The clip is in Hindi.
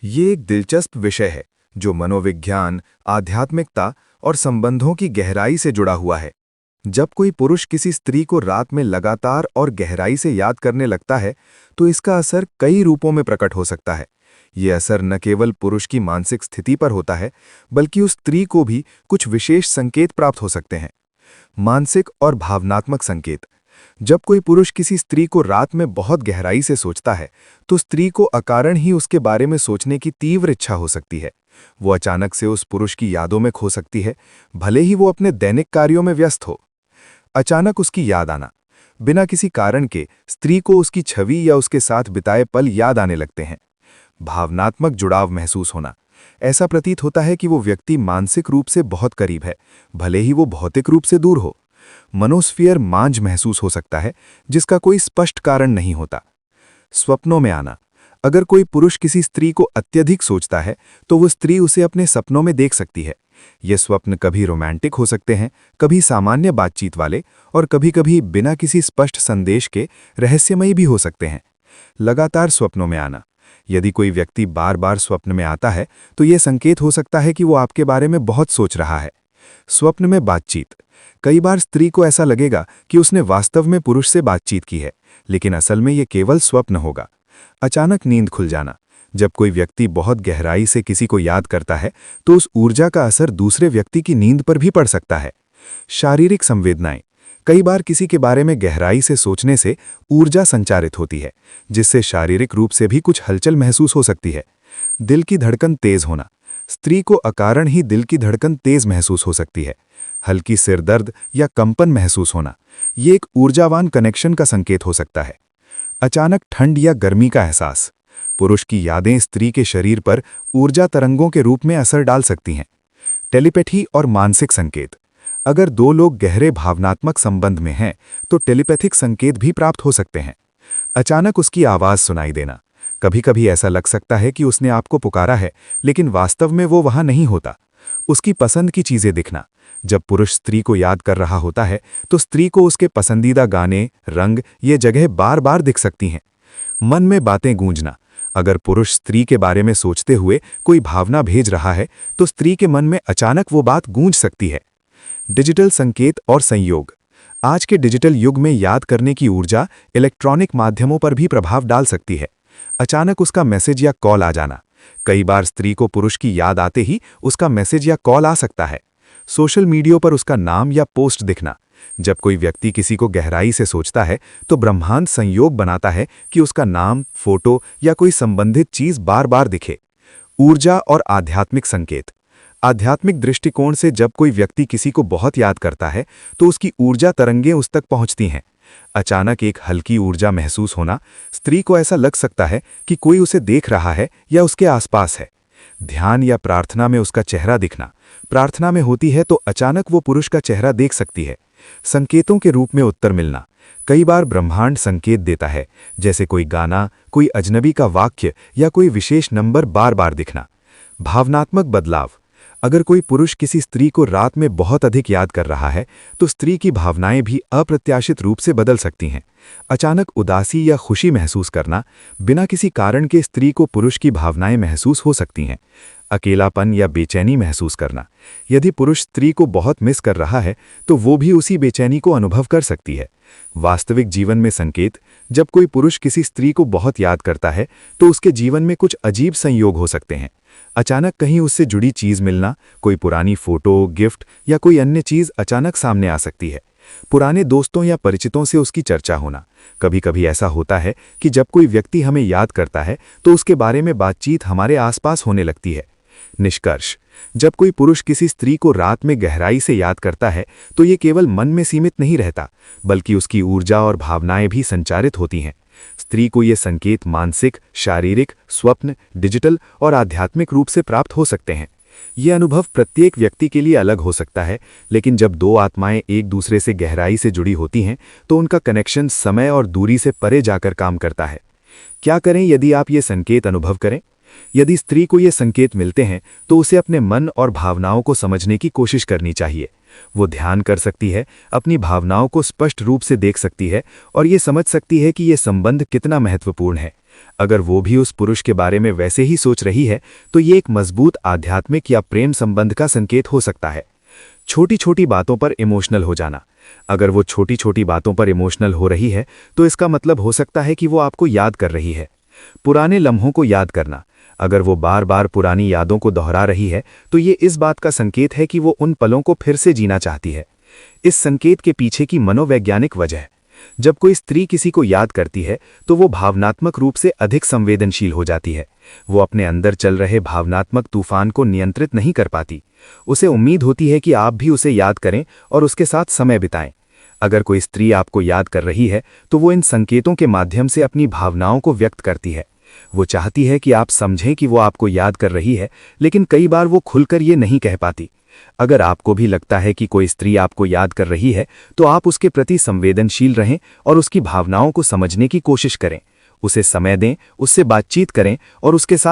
ये एक दिलचस्प विषय है जो मनोविज्ञान, आध्यात्मिकता और संबंधों की गहराई से जुड़ा हुआ है। जब कोई पुरुष किसी स्त्री को रात में लगातार और गहराई से याद करने लगता है, तो इसका असर कई रूपों में प्रकट हो सकता है। ये असर न केवल पुरुष की मानसिक स्थिति पर होता है, बल्कि उस स्त्री को भी कुछ विशेष संकेत प्राप्त हो सकते हैं। मानसिक और भावनात्मक संकेत। जब कोई पुरुष किसी स्त्री को रात में बहुत गहराई से सोचता है, तो स्त्री को अकारण ही उसके बारे में सोचने की तीव्र इच्छा हो सकती है। वो अचानक से उस पुरुष की यादों में खो सकती है, भले ही वो अपने दैनिक कार्यों में व्यस्त हो। अचानक उसकी याद आना। बिना किसी कारण के स्त्री को उसकी छवि या उसके साथ बिताए पल याद आने लगते हैं। भावनात्मक जुड़ाव महसूस होना। ऐसा प्रतीत होता है कि वो व्यक्ति मानसिक रूप से बहुत करीब है, भले ही वो भौतिक रूप से दूर हो। मनोस्फीयर मांझ महसूस हो सकता है, जिसका कोई स्पष्ट कारण नहीं होता। स्वप्नों में आना। अगर कोई पुरुष किसी स्त्री को अत्यधिक सोचता है, तो वो स्त्री उसे अपने सपनों में देख सकती है। ये स्वप्न कभी रोमांटिक हो सकते हैं, कभी सामान्य बातचीत वाले और कभी-कभी बिना किसी स्पष्ट संदेश के रहस्यमयी भी हो सकते हैं। लगातार स्वप्नों में आना। यदि कोई व्यक्ति बार-बार स्वप्न में आता है, तो ये संकेत हो सकता है कि वो आपके बारे में बहुत सोच रहा है। स्वप्न में बातचीत। कई बार स्त्री को ऐसा लगेगा कि उसने वास्तव में पुरुष से बातचीत की है, लेकिन असल में ये केवल स्वप्न होगा। अचानक नींद खुल जाना। जब कोई व्यक्ति बहुत गहराई से किसी को याद करता है, तो उस ऊर्जा का असर दूसरे व्यक्ति की नींद पर भी पड़ सकता है। शारीरिक संवेदनाएं। कई बार किसी के बारे में गहराई से सोचने से ऊर्जा संचारित होती है, जिससे शारीरिक रूप से भी कुछ हलचल महसूस हो सकती है। दिल की धड़कन तेज होना। स्त्री को अकारण ही दिल की धड़कन तेज महसूस हो सकती है। हल्की सिरदर्द या कंपन महसूस होना, ये एक ऊर्जावान कनेक्शन का संकेत हो सकता है। अचानक ठंड या गर्मी का एहसास। पुरुष की यादें स्त्री के शरीर पर ऊर्जा तरंगों के रूप में असर डाल सकती हैं। टेलीपैथी और मानसिक संकेत। अगर दो लोग गहरे भावनात्मक संबंध में हैं, तो टेलीपैथिक संकेत भी प्राप्त हो सकते हैं। अचानक उसकी आवाज सुनाई देना। कभी कभी ऐसा लग सकता है कि उसने आपको पुकारा है, लेकिन वास्तव में वो वहां नहीं होता। उसकी पसंद की चीजें दिखना। जब पुरुष स्त्री को याद कर रहा होता है, तो स्त्री को उसके पसंदीदा गाने, रंग, ये जगह बार बार दिख सकती हैं। मन में बातें गूंजना। अगर पुरुष स्त्री के बारे में सोचते हुए कोई भावना भेज रहा है, तो स्त्री के मन में अचानक वो बात गूंज सकती है। डिजिटल संकेत और संयोग। आज के डिजिटल युग में याद करने की ऊर्जा इलेक्ट्रॉनिक माध्यमों पर भी प्रभाव डाल सकती है। अचानक उसका मैसेज या कॉल आ जाना। कई बार स्त्री को पुरुष की याद आते ही उसका मैसेज या कॉल आ सकता है। सोशल मीडिया पर उसका नाम या पोस्ट दिखना। जब कोई व्यक्ति किसी को गहराई से सोचता है, तो ब्रह्मांड संयोग बनाता है कि उसका नाम, फोटो या कोई संबंधित चीज बार बार दिखे। ऊर्जा और आध्यात्मिक संकेत। आध्यात्मिक दृष्टिकोण से जब कोई व्यक्ति किसी को बहुत याद करता है, तो उसकी ऊर्जा तरंगें उस तक पहुंचती हैं। अचानक एक हल्की ऊर्जा महसूस होना। स्त्री को ऐसा लग सकता है कि कोई उसे देख रहा है या उसके आसपास है। ध्यान या प्रार्थना में उसका चेहरा दिखना। प्रार्थना में होती है तो अचानक वो पुरुष का चेहरा देख सकती है। संकेतों के रूप में उत्तर मिलना। कई बार ब्रह्मांड संकेत देता है, जैसे कोई गाना, कोई अजनबी का वाक्य या कोई विशेष नंबर बार बार दिखना। भावनात्मक बदलाव। अगर कोई पुरुष किसी स्त्री को रात में बहुत अधिक याद कर रहा है, तो स्त्री की भावनाएं भी अप्रत्याशित रूप से बदल सकती हैं। अचानक उदासी या खुशी महसूस करना। बिना किसी कारण के स्त्री को पुरुष की भावनाएं महसूस हो सकती हैं। अकेलापन या बेचैनी महसूस करना। यदि पुरुष स्त्री को बहुत मिस कर रहा है, तो वो भी उसी बेचैनी को अनुभव कर सकती है। वास्तविक जीवन में संकेत। जब कोई पुरुष किसी स्त्री को बहुत याद करता है, तो उसके जीवन में कुछ अजीब संयोग हो सकते हैं। अचानक कहीं उससे जुड़ी चीज मिलना, कोई पुरानी फोटो, गिफ्ट या कोई अन्य चीज अचानक सामने आ सकती है। पुराने दोस्तों या परिचितों से उसकी चर्चा होना। कभी कभी ऐसा होता है कि जब कोई व्यक्ति हमें याद करता है, तो उसके बारे में बातचीत हमारे आसपास होने लगती है। निष्कर्ष। जब कोई पुरुष किसी स्त्री को रात में गहराई से याद करता है, तो ये केवल मन में सीमित नहीं रहता, बल्कि उसकी ऊर्जा और भावनाएं भी संचारित होती हैं। स्त्री को ये संकेत मानसिक, शारीरिक, स्वप्न, डिजिटल और आध्यात्मिक रूप से प्राप्त हो सकते हैं। ये अनुभव प्रत्येक व्यक्ति के लिए अलग हो सकता है, लेकिन जब दो आत्माएं एक दूसरे से गहराई से जुड़ी होती हैं, तो उनका कनेक्शन समय और दूरी से परे जाकर काम करता है। क्या करें यदि आप ये संकेत अनुभव करें? यदि स्त्री को ये संकेत मिलते हैं, तो उसे अपने मन और भावनाओं को समझने की कोशिश करनी चाहिए। वो ध्यान कर सकती है, अपनी भावनाओं को स्पष्ट रूप से देख सकती है और ये समझ सकती है कि ये संबंध कितना महत्वपूर्ण है। अगर वो भी उस पुरुष के बारे में वैसे ही सोच रही है तो ये एक मजबूत आध्यात्मिक या प्रेम संबंध का संकेत हो सकता है। छोटी छोटी बातों पर इमोशनल हो जाना। अगर वो छोटी छोटी बातों पर इमोशनल हो रही है तो इसका मतलब हो सकता है कि वो आपको याद कर रही है। पुराने लम्हों को याद करना। अगर वो बार बार पुरानी यादों को दोहरा रही है तो ये इस बात का संकेत है कि वो उन पलों को फिर से जीना चाहती है। इस संकेत के पीछे की मनोवैज्ञानिक वजह। जब कोई स्त्री किसी को याद करती है तो वो भावनात्मक रूप से अधिक संवेदनशील हो जाती है। वो अपने अंदर चल रहे भावनात्मक तूफान को नियंत्रित नहीं कर पाती। उसे उम्मीद होती है कि आप भी उसे याद करें और उसके साथ समय बिताएं। अगर कोई स्त्री आपको याद कर रही है तो वो इन संकेतों के माध्यम से अपनी भावनाओं को व्यक्त करती है। वो चाहती है कि आप समझें कि वो आपको याद कर रही है, लेकिन कई बार वो खुलकर ये नहीं कह पाती। अगर आपको भी लगता है कि कोई स्त्री आपको याद कर रही है तो आप उसके प्रति संवेदनशील रहें और उसकी भावनाओं को समझने की कोशिश करें। उसे समय दें, उससे बातचीत करें और उसके साथ